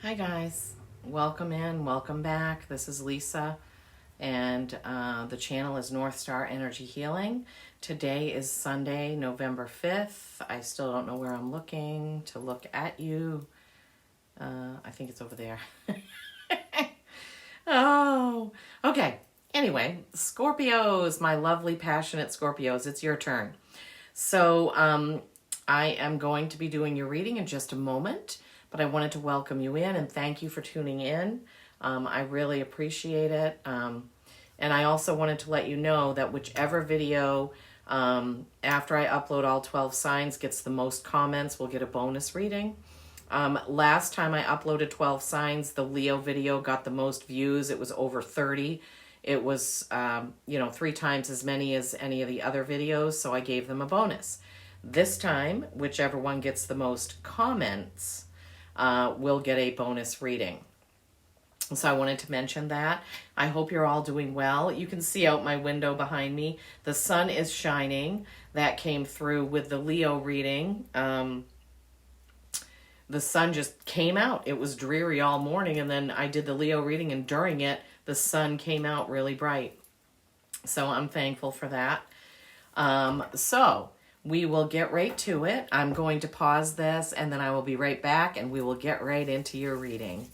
Hi guys, welcome in, welcome back. This is Lisa, and the channel is North Star Energy Healing. Today is Sunday, November 5th. I still don't know where I'm looking to look at you. I think it's over there. Oh, okay. Anyway, Scorpios, my lovely, passionate Scorpios, it's your turn. So I am going to be doing your reading in just a moment. But I wanted to welcome you in and thank you for tuning in. I really appreciate it. And I also wanted to let you know that whichever video after I upload all 12 signs gets the most comments will get a bonus reading. Last time I uploaded 12 signs, the Leo video got the most views. It was over 30. It was, 3 times as many as any of the other videos, so I gave them a bonus. This time, whichever one gets the most comments, will get a bonus reading. So I wanted to mention that. I hope you're all doing well. You can see out my window behind me. The sun is shining. That came through with the Leo reading. The sun just came out. It was dreary all morning, and then I did the Leo reading, and during it, the sun came out really bright. So I'm thankful for that. So we will get right to it. I'm going to pause this and then I will be right back and we will get right into your reading.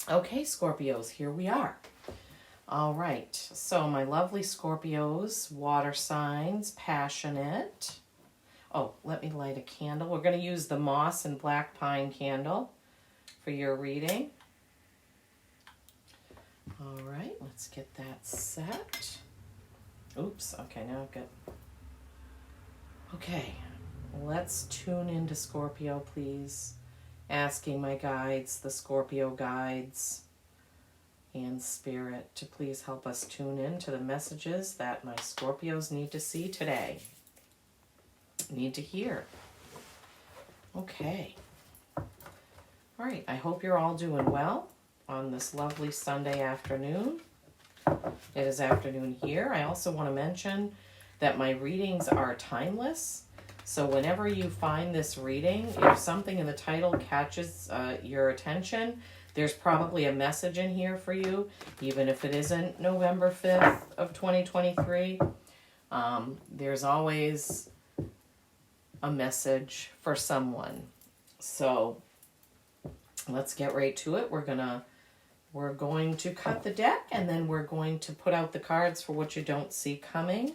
Okay, Scorpios, here we are. All right, so my lovely Scorpios, water signs, passionate. Oh, let me light a candle. We're going to use the moss and black pine candle for your reading. All right, let's get that set. Oops, okay, now I've got... Okay, let's tune into Scorpio, please. Asking my guides, the Scorpio guides and Spirit, to please help us tune in to the messages that my Scorpios need to see today. Need to hear. Okay. All right, I hope you're all doing well on this lovely Sunday afternoon. It is afternoon here. I also want to mention that my readings are timeless. So whenever you find this reading, if something in the title catches your attention, there's probably a message in here for you, even if it isn't November 5th of 2023. There's always a message for someone. So let's get right to it. We're going to cut the deck, and then we're going to put out the cards for what you don't see coming.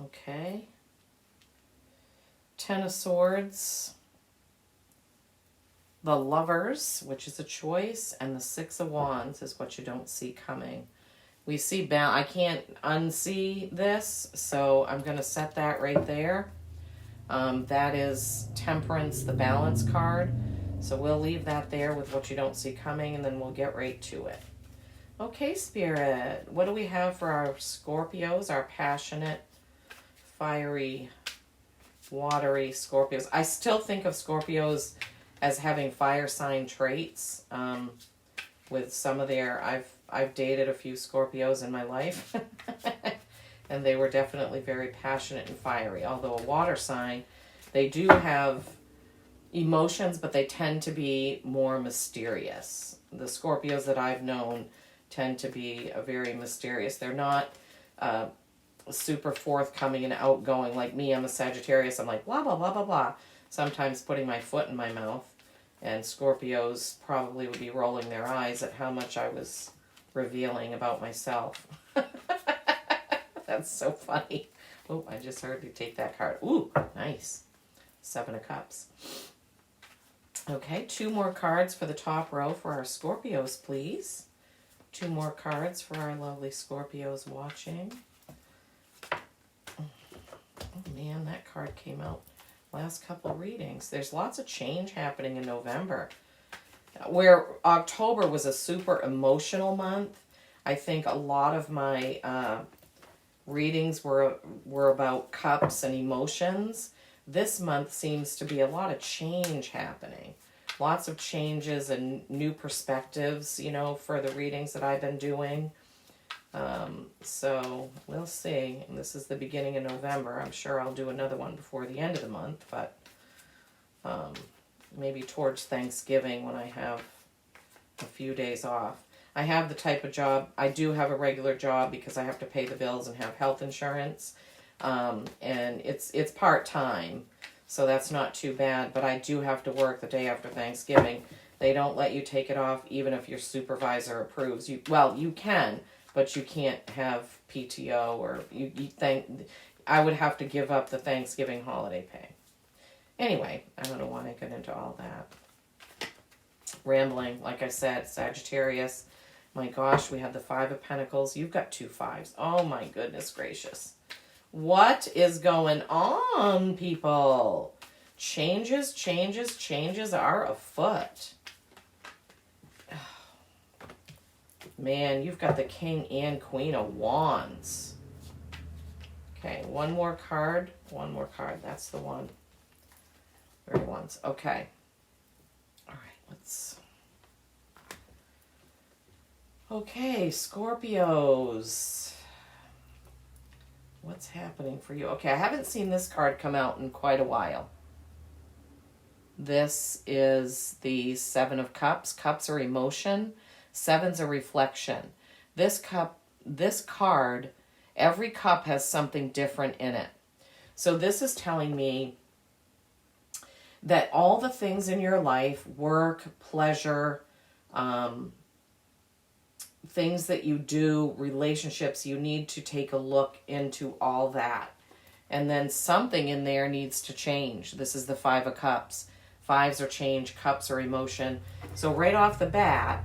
Okay. 10 of Swords, the Lovers, which is a choice, and the 6 of Wands is what you don't see coming. We see, I can't unsee this, so I'm going to set that right there. That is Temperance, the Balance card. So we'll leave that there with what you don't see coming, and then we'll get right to it. Okay, Spirit, what do we have for our Scorpios, our passionate, fiery, watery Scorpios? I still think of Scorpios as having fire sign traits. With some of their, I've dated a few Scorpios in my life, and they were definitely very passionate and fiery. Although a water sign, they do have emotions, but they tend to be more mysterious. The Scorpios that I've known tend to be very mysterious. They're not super forthcoming and outgoing like me. I'm a Sagittarius. I'm like, blah, blah, blah, blah, blah. Sometimes putting my foot in my mouth. And Scorpios probably would be rolling their eyes at how much I was revealing about myself. That's so funny. Oh, I just heard you take that card. Ooh, nice. 7 of Cups. Okay, 2 more cards for the top row for our Scorpios, please. 2 more cards for our lovely Scorpios watching. Oh man, that card came out last couple readings. There's lots of change happening in November. Where October was a super emotional month, I think a lot of my readings were about cups and emotions. This month seems to be a lot of change happening. Lots of changes and new perspectives, for the readings that I've been doing. So we'll see. And this is the beginning of November. I'm sure I'll do another one before the end of the month, but maybe towards Thanksgiving when I have a few days off. I have the type of job, I do have a regular job because I have to pay the bills and have health insurance. And it's part-time, so that's not too bad, but I do have to work the day after Thanksgiving. They don't let you take it off even if your supervisor approves. You can, but you can't have PTO or I would have to give up the Thanksgiving holiday pay. Anyway, I don't know why I got into all that. Rambling, like I said, Sagittarius. My gosh, we have the Five of Pentacles. You've got 2 5s. Oh my goodness gracious. What is going on, people? Changes are afoot. Man, you've got the King and Queen of Wands. Okay, one more card. That's the one. Very wands. Okay. All right, let's... Okay, Scorpios. What's happening for you? Okay, I haven't seen this card come out in quite a while. This is the Seven of Cups. Cups are emotion. Seven's a reflection. This card, every cup has something different in it. So this is telling me that all the things in your life, work, pleasure, things that you do, relationships, you need to take a look into all that. And then something in there needs to change. This is the Five of Cups. Fives are change, cups are emotion. So right off the bat,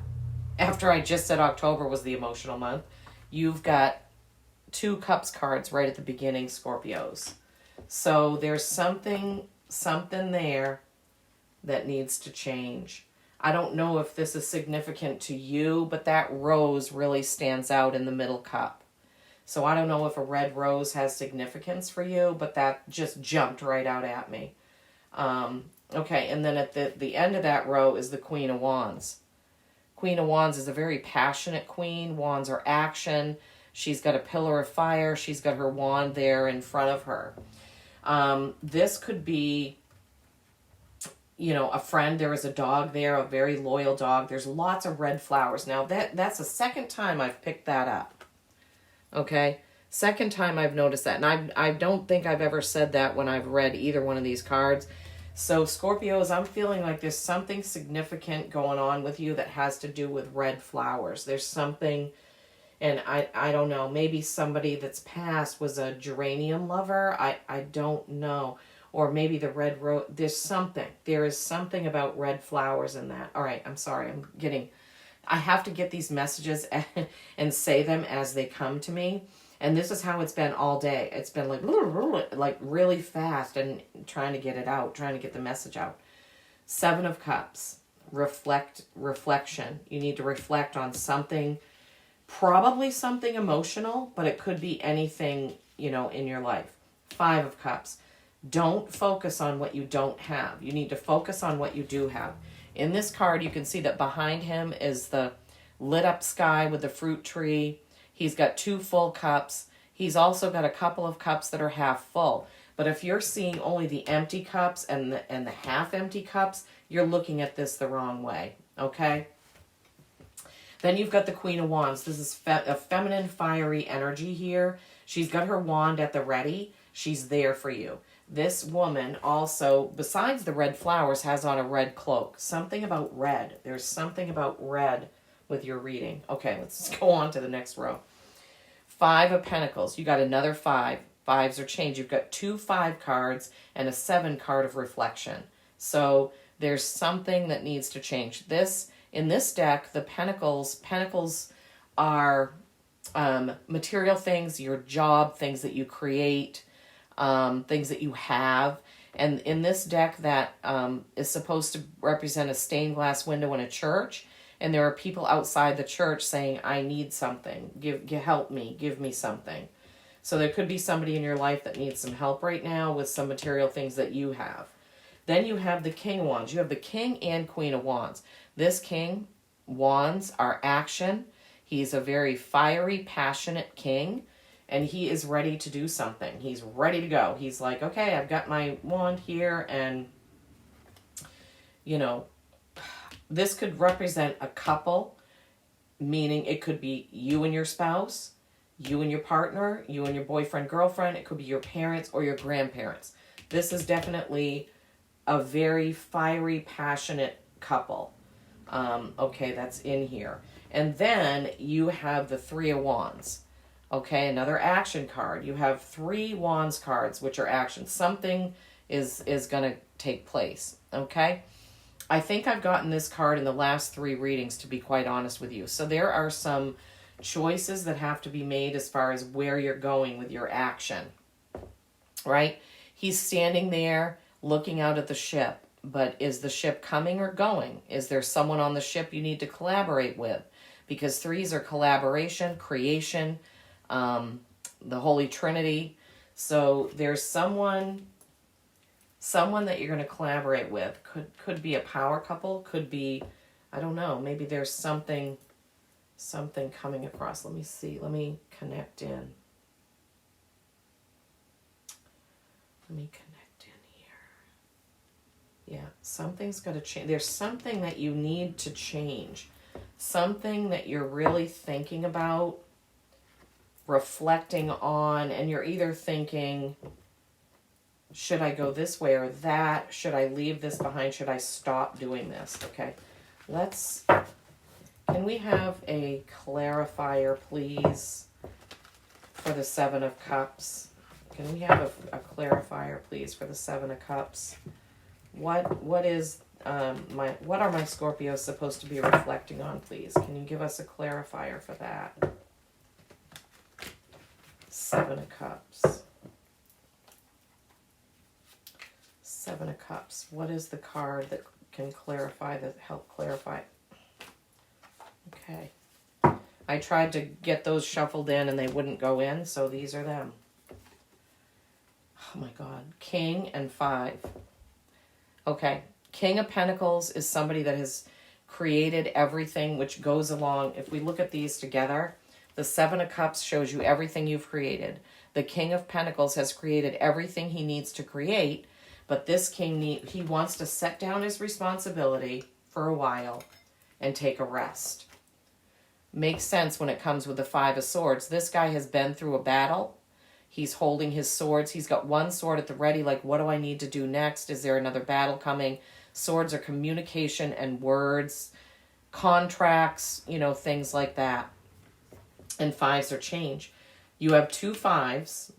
after I just said October was the emotional month, you've got 2 cups cards right at the beginning, Scorpios. So there's something there that needs to change. I don't know if this is significant to you, but that rose really stands out in the middle cup. So I don't know if a red rose has significance for you, but that just jumped right out at me. Okay, and then at the end of that row is the Queen of Wands. Queen of Wands is a very passionate queen. Wands are action. She's got a pillar of fire. She's got her wand there in front of her. This could be, a friend. There is a dog there, a very loyal dog. There's lots of red flowers. Now, that's the second time I've picked that up. Okay? Second time I've noticed that. And I don't think I've ever said that when I've read either one of these cards. So, Scorpios, I'm feeling like there's something significant going on with you that has to do with red flowers. There's something, and I don't know, maybe somebody that's passed was a geranium lover. I don't know. Or maybe the red rose. There is something about red flowers in that. All right, I'm sorry. I have to get these messages and say them as they come to me. And this is how it's been all day. It's been like really fast and trying to get it out, trying to get the message out. Seven of Cups, reflection. You need to reflect on something, probably something emotional, but it could be anything, in your life. Five of Cups. Don't focus on what you don't have. You need to focus on what you do have. In this card, you can see that behind him is the lit up sky with the fruit tree. He's got 2 full cups. He's also got a couple of cups that are half full. But if you're seeing only the empty cups and the half empty cups, you're looking at this the wrong way, okay? Then you've got the Queen of Wands. This is a feminine, fiery energy here. She's got her wand at the ready. She's there for you. This woman also, besides the red flowers, has on a red cloak. Something about red. There's something about red with your reading. Okay, let's go on to the next row. 5 of Pentacles. You got another 5. Fives are change. You've got 2 5 cards and a 7 card of reflection. So there's something that needs to change. In this deck, the Pentacles are material things, your job, things that you create, things that you have. And in this deck, that is supposed to represent a stained glass window in a church. And there are people outside the church saying, I need something. Help me. Give me something. So there could be somebody in your life that needs some help right now with some material things that you have. Then you have the King of Wands. You have the King and Queen of Wands. This King, Wands are action. He's a very fiery, passionate king, and he is ready to do something. He's ready to go. He's like, okay, I've got my wand here, and, you know, this could represent a couple, meaning it could be you and your spouse, you and your partner, you and your boyfriend, girlfriend. It could be your parents or your grandparents. This is definitely a very fiery, passionate couple. Okay, that's in here. And then you have the Three of Wands. Okay, another action card. You have 3 Wands cards, which are action. Something is going to take place. Okay? I think I've gotten this card in the last 3 readings, to be quite honest with you. So there are some choices that have to be made as far as where you're going with your action. Right? He's standing there looking out at the ship. But is the ship coming or going? Is there someone on the ship you need to collaborate with? Because 3s are collaboration, creation, the Holy Trinity. So there's someone that you're going to collaborate with. Could be a power couple. Could be, I don't know. Maybe there's something coming across. Let me see. Let me connect in. Let me connect in here. Yeah, something's got to change. There's something that you need to change. Something that you're really thinking about, reflecting on, and you're either thinking, should I go this way or that? Should I leave this behind? Should I stop doing this? Okay, can we have a clarifier, please, for the 7 of Cups? Can we have a clarifier, please, for the 7 of Cups? What are my Scorpios supposed to be reflecting on, please? Can you give us a clarifier for that? 7 of Cups. 7 of Cups. What is the card that can clarify, that help clarify? Okay. I tried to get those shuffled in and they wouldn't go in, so these are them. Oh my God. King and 5. Okay. King of Pentacles is somebody that has created everything which goes along. If we look at these together, the 7 of Cups shows you everything you've created. The King of Pentacles has created everything he needs to create, but this king, he wants to set down his responsibility for a while and take a rest. Makes sense when it comes with the 5 of Swords. This guy has been through a battle. He's holding his swords. He's got one sword at the ready, like, what do I need to do next? Is there another battle coming? Swords are communication and words, contracts, things like that. And 5s are change. You have 2 5s,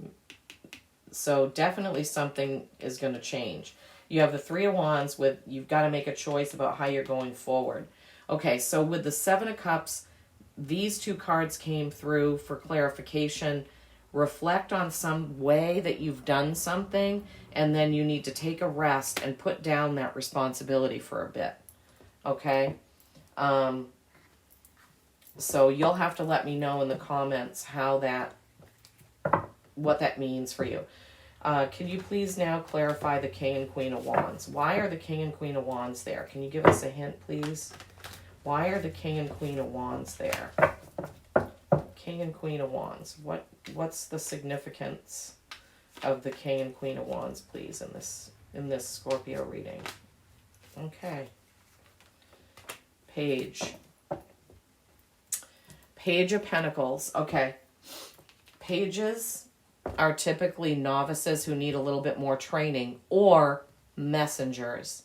so definitely something is going to change. You have the 3 of Wands you've got to make a choice about how you're going forward. Okay, so with the 7 of Cups, these 2 cards came through for clarification. Reflect on some way that you've done something, and then you need to take a rest and put down that responsibility for a bit. Okay? So you'll have to let me know in the comments what that means for you. Can you please now clarify the King and Queen of Wands? Why are the King and Queen of Wands there? Can you give us a hint, please? Why are the King and Queen of Wands there? King and Queen of Wands. What's the significance of the King and Queen of Wands, please, in this Scorpio reading? Okay. Page of Pentacles. Okay. Pages are typically novices who need a little bit more training, or messengers.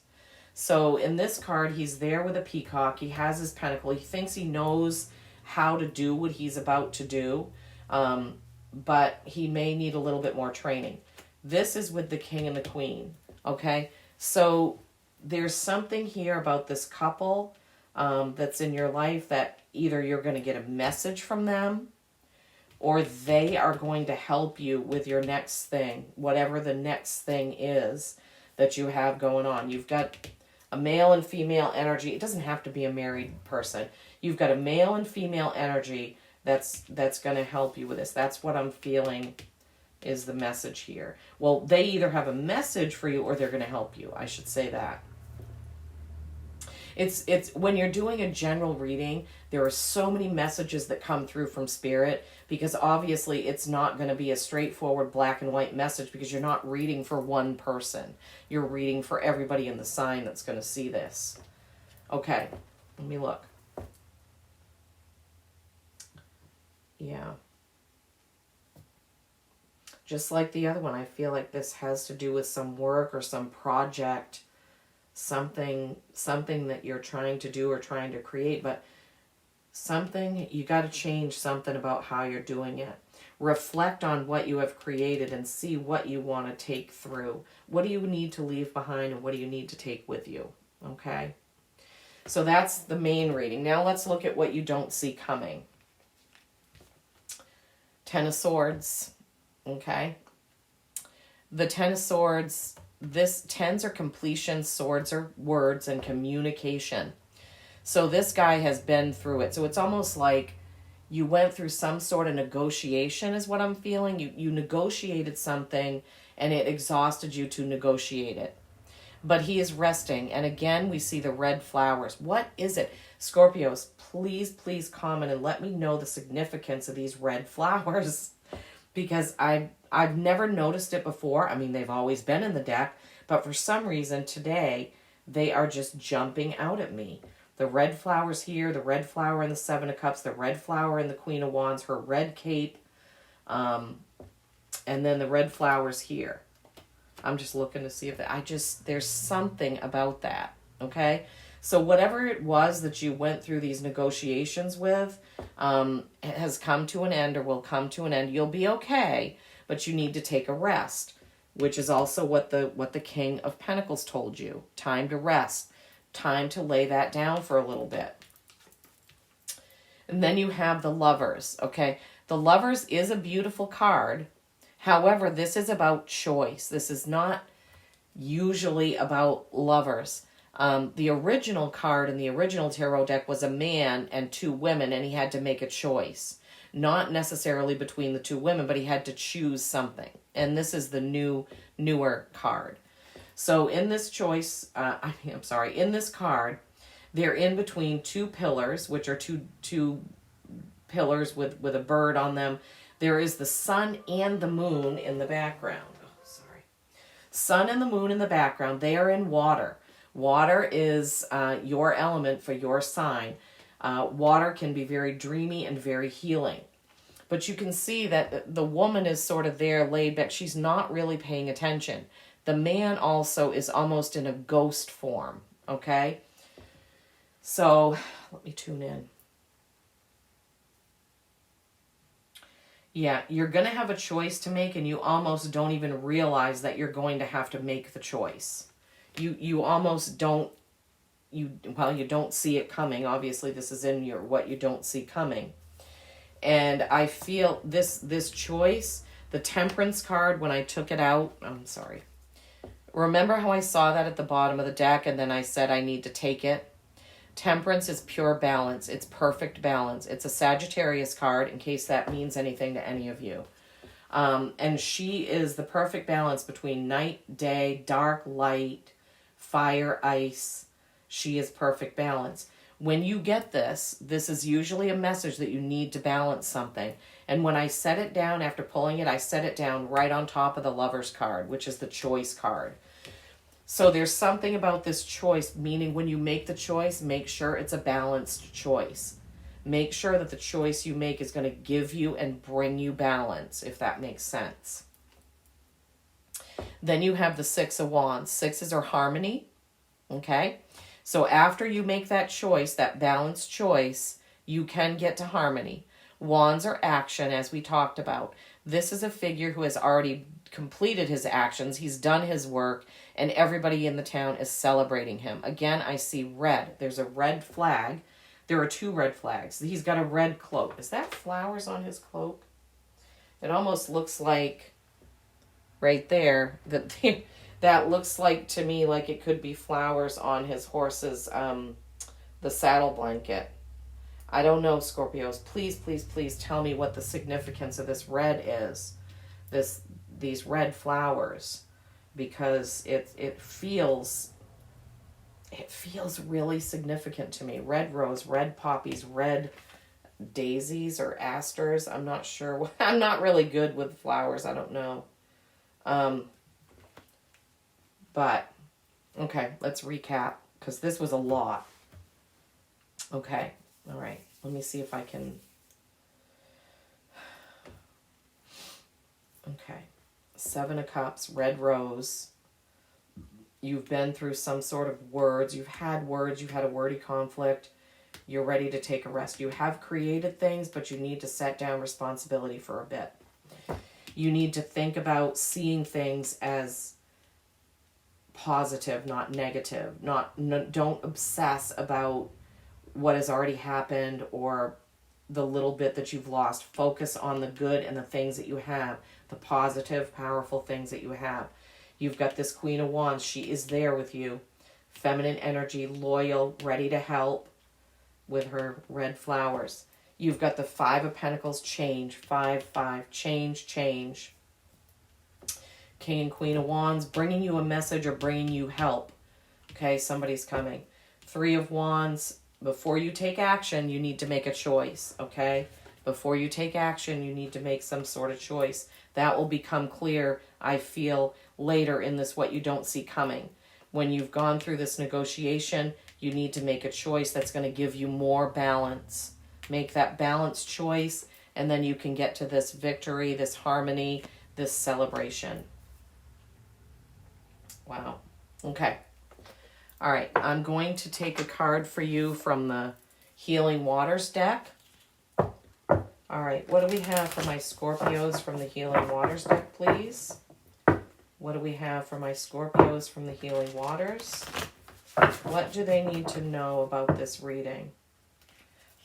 So in this card, he's there with a peacock. He has his pentacle. He thinks he knows how to do what he's about to do, but he may need a little bit more training. This is with the King and the Queen. Okay, so there's something here about this couple that's in your life that either you're going to get a message from them, or they are going to help you with your next thing, whatever the next thing is that you have going on. You've got a male and female energy. It doesn't have to be a married person. You've got a male and female energy that's going to help you with this. That's what I'm feeling is the message here. Well, they either have a message for you or they're going to help you. I should say that. It's when you're doing a general reading, there are so many messages that come through from spirit, because obviously it's not going to be a straightforward black and white message, because you're not reading for one person. You're reading for everybody in the sign that's going to see this. Okay, let me look. Yeah. Just like the other one, I feel like this has to do with some work or some project, something that you're trying to do or trying to create, but something, you got to change something about how you're doing it. Reflect on what you have created and see what you want to take through. What do you need to leave behind and what do you need to take with you? Okay? So that's the main reading. Now let's look at what you don't see coming. Ten of Swords. Okay? The Ten of Swords, tens are completion, swords are words and communication. So this guy has been through it. So it's almost like you went through some sort of negotiation is what I'm feeling. You negotiated something and it exhausted you to negotiate it. But he is resting. And again, we see the red flowers. What is it? Scorpios, please comment and let me know the significance of these red flowers. Because I've never noticed it before. I mean, they've always been in the deck. But for some reason today, they are just jumping out at me. The red flowers here, the red flower in the Seven of Cups, the red flower in the Queen of Wands, her red cape, and then the red flowers here. I'm just looking to see if there's something about that, okay? So whatever it was that you went through these negotiations with has come to an end or will come to an end. You'll be okay, but you need to take a rest, which is also what the King of Pentacles told you. Time to rest. Time to lay that down for a little bit. And then you have the Lovers, okay? The Lovers is a beautiful card. However, this is about choice. This is not usually about lovers. The original card in the original tarot deck was a man and two women, and he had to make a choice. Not necessarily between the two women, but he had to choose something. And this is the newer card. So in this choice, in this card, they're in between two pillars, which are two pillars with a bird on them. There is the sun and the moon in the background. Sun and the moon in the background. They are in water. Water is your element for your sign. Water can be very dreamy and very healing. But you can see that the woman is sort of there laid back. She's not really paying attention. The man also is almost in a ghost form, okay? So, let me tune in. Yeah, you're going to have a choice to make, and you almost don't even realize that you're going to have to make the choice. You almost don't, you don't see it coming. Obviously, this is in your what you don't see coming. And I feel this choice, the Temperance card, when I took it out, I'm sorry. Remember how I saw that at the bottom of the deck and then I said I need to take it? Temperance is pure balance. It's perfect balance. It's a Sagittarius card, in case that means anything to any of you. And she is the perfect balance between night, day, dark, light, fire, ice. She is perfect balance. When you get this is usually a message that you need to balance something. And when I set it down after pulling it, I set it down right on top of the Lover's card, which is the choice card. So there's something about this choice, meaning when you make the choice, make sure it's a balanced choice. Make sure that the choice you make is going to give you and bring you balance, if that makes sense. Then you have the Six of Wands. Sixes are harmony, okay? So after you make that choice, that balanced choice, you can get to harmony. Wands are action, as we talked about. This is a figure who has already completed his actions. He's done his work, and everybody in the town is celebrating him. Again, I see red. There's a red flag. There are two red flags. He's got a red cloak. Is that flowers on his cloak? It almost looks like, right there, that looks like to me like it could be flowers on his horse's, the saddle blanket. I don't know, Scorpios. Please tell me what the significance of this red is. These red flowers. Because it feels it feels really significant to me. Red rose, red poppies, red daisies or asters. I'm not sure. I'm not really good with flowers. I don't know. But, okay, let's recap because this was a lot. Okay, all right. Let me see if I can. Okay. 7 of Cups, red rose. You've been through some sort of words. You've had words. You've had a wordy conflict. You're ready to take a rest. You have created things, but you need to set down responsibility for a bit. You need to think about seeing things as positive, not negative. Don't obsess about what has already happened or the little bit that you've lost. Focus on the good and the things that you have, the positive, powerful things that you have. You've got this Queen of Wands. She is there with you. Feminine energy, loyal, ready to help with her red flowers. You've got the 5 of Pentacles, change, 5-5, change. King and Queen of Wands, bringing you a message or bringing you help. Okay, somebody's coming. 3 of Wands, before you take action, you need to make a choice, okay? Before you take action, you need to make some sort of choice. That will become clear, I feel, later in this what you don't see coming. When you've gone through this negotiation, you need to make a choice that's going to give you more balance. Make that balanced choice, and then you can get to this victory, this harmony, this celebration. Wow. Okay. All right. I'm going to take a card for you from the Healing Waters deck. All right. What do we have for my Scorpios from the Healing Waters deck, please? What do we have for my Scorpios from the Healing Waters? What do they need to know about this reading?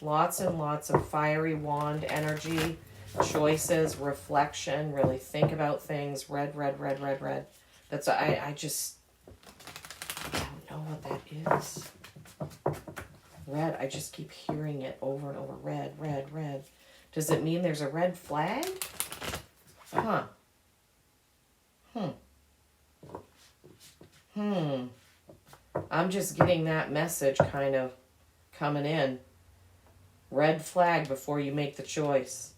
Lots and lots of fiery wand energy, choices, reflection, really think about things. Red. That's, I don't know what that is. Red, I just keep hearing it over and over. Red. Does it mean there's a red flag? Huh. I'm just getting that message kind of coming in. Red flag before you make the choice.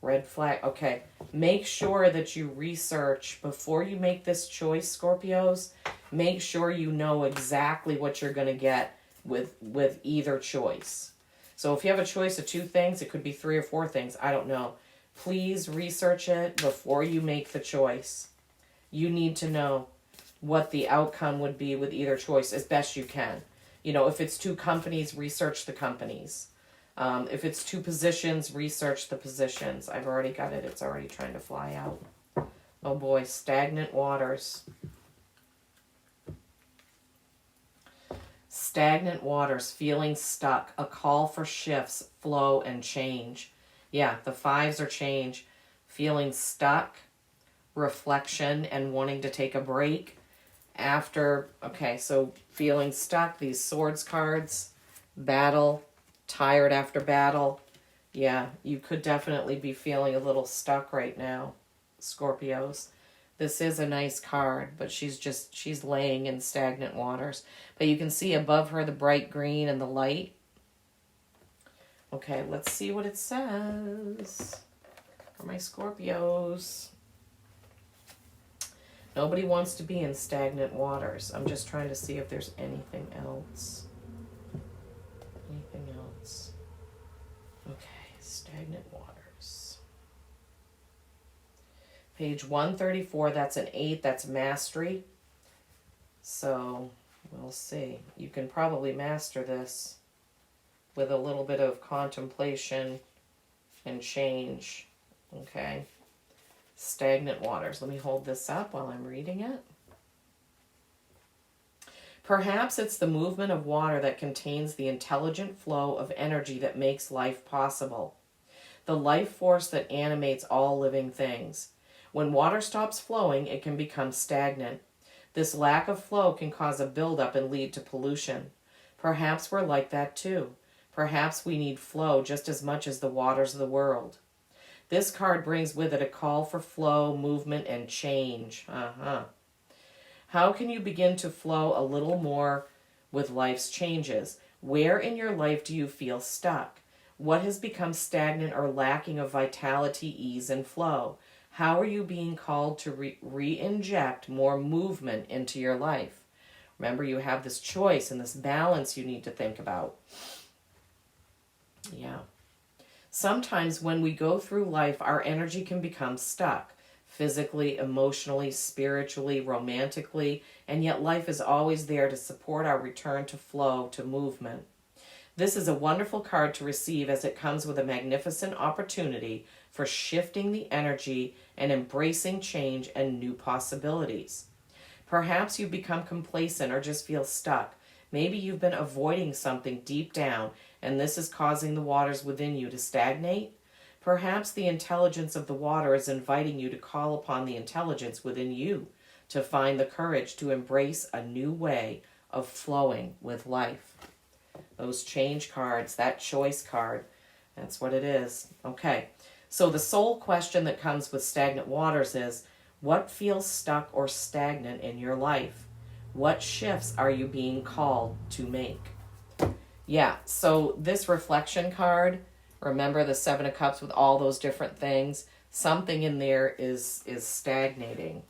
Red flag. Okay. Make sure that you research before you make this choice, Scorpios. Make sure you know exactly what you're going to get with either choice. So if you have a choice of 2 things, it could be 3 or 4 things. I don't know. Please research it before you make the choice. You need to know what the outcome would be with either choice as best you can. You know, if it's 2 companies, research the companies. If it's 2 positions, research the positions. I've already got it. It's already trying to fly out. Oh boy, stagnant waters. Stagnant waters, feeling stuck, a call for shifts, flow, and change. Yeah, the 5s are change. Feeling stuck, reflection, and wanting to take a break. After, okay, so feeling stuck, these swords cards, battle, tired after battle. Yeah, you could definitely be feeling a little stuck right now, Scorpios. This is a nice card, but she's laying in stagnant waters. But you can see above her the bright green and the light. Okay, let's see what it says for my Scorpios. Nobody wants to be in stagnant waters. I'm just trying to see if there's anything else. Anything else? Okay, stagnant waters. Page 134, that's an 8, that's mastery. So, we'll see. You can probably master this with a little bit of contemplation and change. Okay. Stagnant waters. Let me hold this up while I'm reading it. Perhaps it's the movement of water that contains the intelligent flow of energy that makes life possible. The life force that animates all living things. When water stops flowing, it can become stagnant. This lack of flow can cause a buildup and lead to pollution. Perhaps we're like that too. Perhaps we need flow just as much as the waters of the world. This card brings with it a call for flow, movement, and change. How can you begin to flow a little more with life's changes. Where in your life do you feel stuck? What has become stagnant or lacking of vitality, ease, and flow? How are you being called to re-inject more movement into your life? Remember, you have this choice and this balance you need to think about. Yeah. Sometimes when we go through life, our energy can become stuck, physically, emotionally, spiritually, romantically, and yet life is always there to support our return to flow, to movement. This is a wonderful card to receive as it comes with a magnificent opportunity for shifting the energy and embracing change and new possibilities. Perhaps you've become complacent or just feel stuck. Maybe you've been avoiding something deep down, and this is causing the waters within you to stagnate. Perhaps the intelligence of the water is inviting you to call upon the intelligence within you to find the courage to embrace a new way of flowing with life. Those change cards, that choice card, that's what it is. Okay, so the soul question that comes with stagnant waters is, what feels stuck or stagnant in your life? What shifts are you being called to make? Yeah, so this reflection card, remember the Seven of Cups with all those different things? Something in there is stagnating.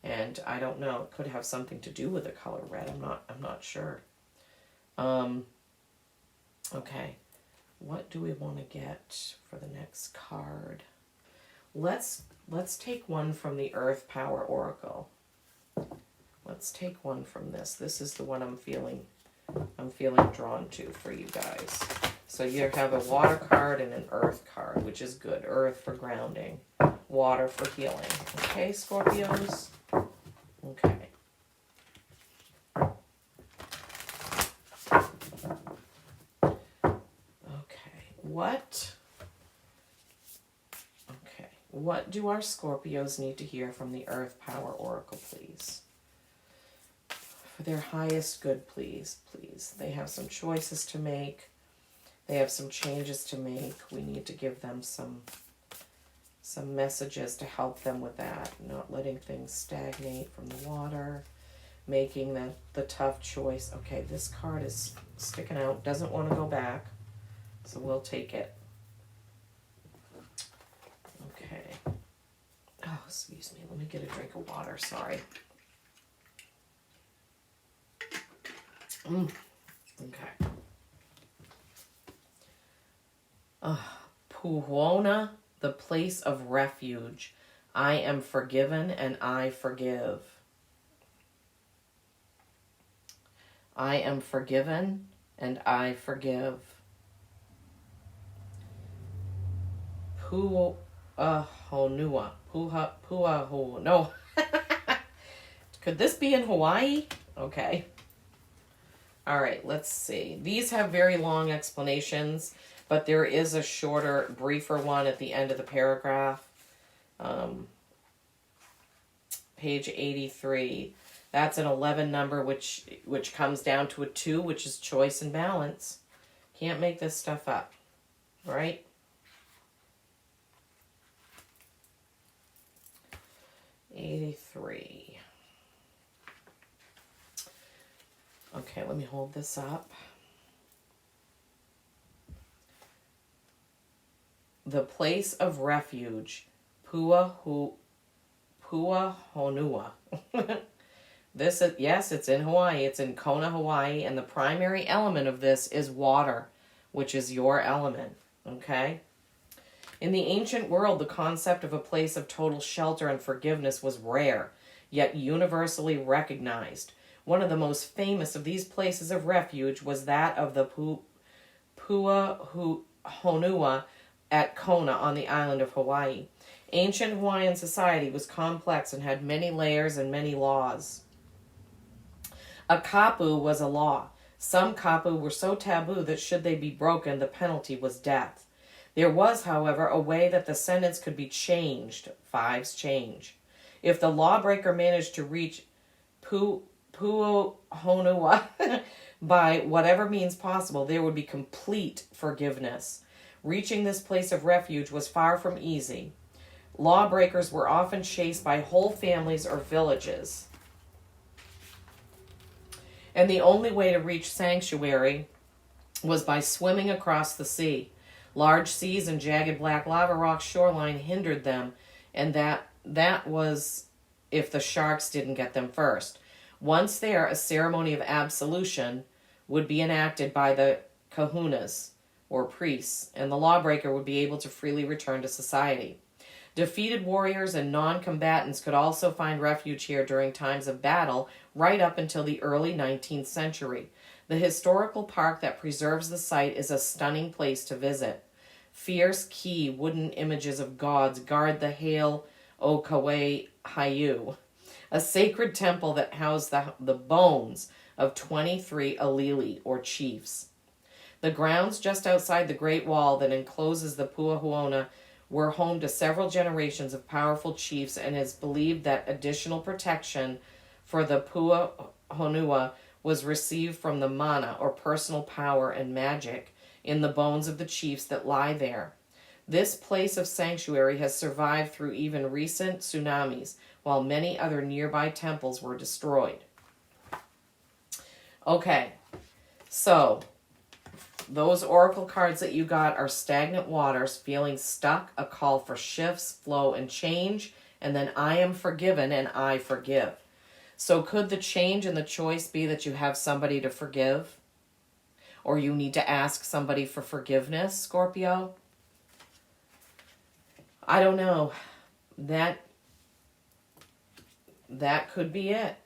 And I don't know, it could have something to do with the color red. I'm not sure. Okay, what do we want to get for the next card? Let's take one from the Earth Power Oracle. Let's take one from this. This is the one I'm feeling drawn to for you guys. So you have a water card and an earth card, which is good. Earth for grounding, water for healing. Okay, Scorpios? Okay. What do our Scorpios need to hear from the Earth Power Oracle, please? For their highest good, please, please. They have some choices to make. They have some changes to make. We need to give them some messages to help them with that. Not letting things stagnate from the water. Making the tough choice. Okay, this card is sticking out. Doesn't want to go back. So we'll take it. Okay. Oh, excuse me. Let me get a drink of water. Sorry. Okay. Puhona, the place of refuge. I am forgiven and I forgive. I am forgiven and I forgive. Puahonua. Puahu. No. Could this be in Hawaii? Okay. All right, let's see. These have very long explanations, but there is a shorter, briefer one at the end of the paragraph. Page 83. That's an 11 number, which comes down to a 2, which is choice and balance. Can't make this stuff up, right? '83. Okay, let me hold this up. The place of refuge, Puahonua. This is, yes, it's in Hawaii. It's in Kona, Hawaii, and the primary element of this is water, which is your element, okay? In the ancient world, the concept of a place of total shelter and forgiveness was rare, yet universally recognized. One of the most famous of these places of refuge was that of the Puahonua at Kona on the island of Hawaii. Ancient Hawaiian society was complex and had many layers and many laws. A kapu was a law. Some kapu were so taboo that should they be broken, the penalty was death. There was, however, a way that the sentence could be changed. 5's change. If the lawbreaker managed to reach Puahonua by whatever means possible, there would be complete forgiveness. Reaching this place of refuge was far from easy. Lawbreakers were often chased by whole families or villages. And the only way to reach sanctuary was by swimming across the sea. Large seas and jagged black lava rock shoreline hindered them, and that was if the sharks didn't get them first. Once there, a ceremony of absolution would be enacted by the kahunas, or priests, and the lawbreaker would be able to freely return to society. Defeated warriors and non-combatants could also find refuge here during times of battle, right up until the early 19th century. The historical park that preserves the site is a stunning place to visit. Fierce key wooden images of gods guard the Hail O Kawe Hayu, a sacred temple that housed the bones of 23 alili, or chiefs. The grounds just outside the Great Wall that encloses the Puahuona were home to several generations of powerful chiefs, and it is believed that additional protection for the Puahonua was received from the mana, or personal power and magic, in the bones of the chiefs that lie there. This place of sanctuary has survived through even recent tsunamis, while many other nearby temples were destroyed. Okay, so those oracle cards that you got are stagnant waters, feeling stuck, a call for shifts, flow, and change, and then I am forgiven and I forgive. So could the change and the choice be that you have somebody to forgive? Or you need to ask somebody for forgiveness, Scorpio? I don't know. That could be it.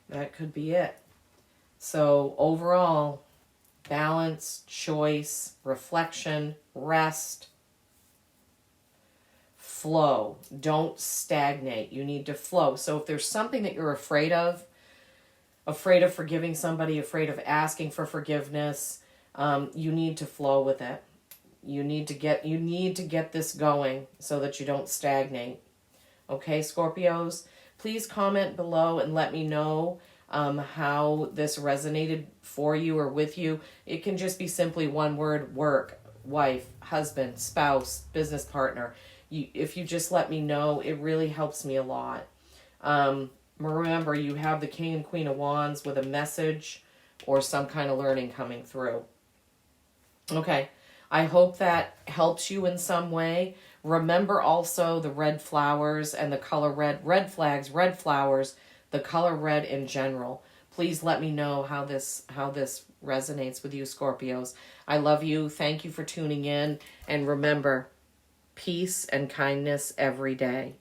That could be it. So overall, balance, choice, reflection, rest, flow. Don't stagnate. You need to flow. So if there's something that you're afraid of forgiving somebody, afraid of asking for forgiveness, you need to flow with it. You need to get this going so that you don't stagnate. Okay, Scorpios? Please comment below and let me know how this resonated for you or with you. It can just be simply one word: work, wife, husband, spouse, business partner. If you just let me know, it really helps me a lot. Remember, you have the King and Queen of Wands with a message or some kind of learning coming through. Okay, I hope that helps you in some way. Remember also the red flowers and the color red, red flags, red flowers, the color red in general. Please let me know how this resonates with you, Scorpios. I love you. Thank you for tuning in. And remember, peace and kindness every day.